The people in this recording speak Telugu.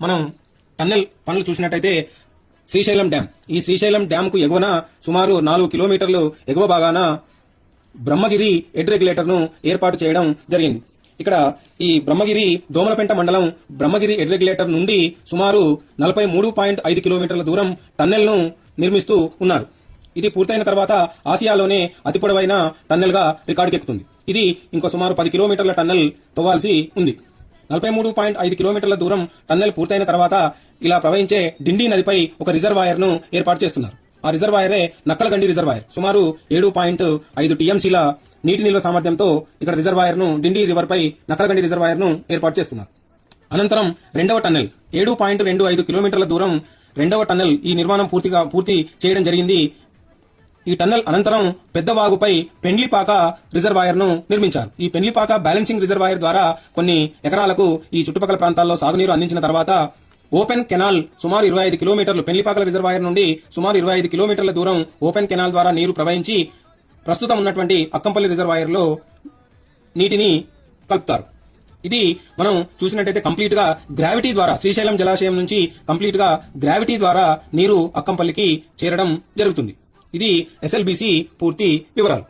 మనం టన్నెల్ పనులు చూసినట్టయితే శ్రీశైలం డ్యాం, ఈ శ్రీశైలం డ్యాం కు ఎగువన సుమారు 4 కిలోమీటర్లు ఎగువ భాగాన బ్రహ్మగిరి హెడ్ రెగ్యులేటర్ ను ఏర్పాటు చేయడం జరిగింది. ఇక్కడ ఈ బ్రహ్మగిరి దోమలపెంట మండలం బ్రహ్మగిరి హెడ్ రెగ్యులేటర్ నుండి సుమారు 43.5 కిలోమీటర్ల దూరం టన్నెల్ ను నిర్మిస్తూ ఉన్నారు. ఇది పూర్తయిన తర్వాత ఆసియాలోనే అతి పొడవైన టన్నెల్ గా రికార్డుకెక్కుతుంది. ఇది ఇంకో సుమారు 10 కిలోమీటర్ల టన్నెల్ తవ్వాల్సి ఉంది. 43.5 కిలోమీటర్ల దూరం టన్నెల్ పూర్తయిన తర్వాత ఇలా ప్రవహించే డిండి నదిపై ఒక రిజర్వాయర్ ను ఏర్పాటు చేస్తున్నారు. ఆ రిజర్వాయరే నక్కలగండి రిజర్వాయర్. సుమారు 7.5 టీఎంసీల నీటి నిల్వ సామర్థ్యంతో ఇక్కడ రిజర్వాయర్ ను డిండి రివర్ పై నక్కలగండి రిజర్వాయర్ ను ఏర్పాటు చేస్తున్నారు. అనంతరం రెండవ టన్నెల్ 7.25 కిలోమీటర్ల దూరం రెండవ టన్నెల్ ఈ నిర్మాణం పూర్తి చేయడం జరిగింది. ఈ టన్నెల్ అనంతరం పెద్ద వాగుపై పెండ్లిపాక రిజర్వాయర్ ను నిర్మించారు. ఈ పెండ్లిపాక బ్యాలెన్సింగ్ రిజర్వాయర్ ద్వారా కొన్ని ఎకరాలకు ఈ చుట్టుపక్కల ప్రాంతాల్లో సాగునీరు అందించిన తర్వాత ఓపెన్ కెనాల్ సుమారు 25 కిలోమీటర్లు పెండ్లిపాకల రిజర్వాయర్ నుండి సుమారు 25 కిలోమీటర్ల దూరం ఓపెన్ కెనాల్ ద్వారా నీరు ప్రవహించి ప్రస్తుతం ఉన్నటువంటి అక్కంపల్లి రిజర్వాయర్ లో నీటిని కలుపుతారు. ఇది మనం చూసినట్టయితే కంప్లీట్ గా గ్రావిటీ ద్వారా శ్రీశైలం జలాశయం నుంచి కంప్లీట్ గా గ్రావిటీ ద్వారా నీరు అక్కంపల్లికి చేరడం జరుగుతుంది. ఇది ఎస్ఎల్బిసి పూర్తి వివరాలు.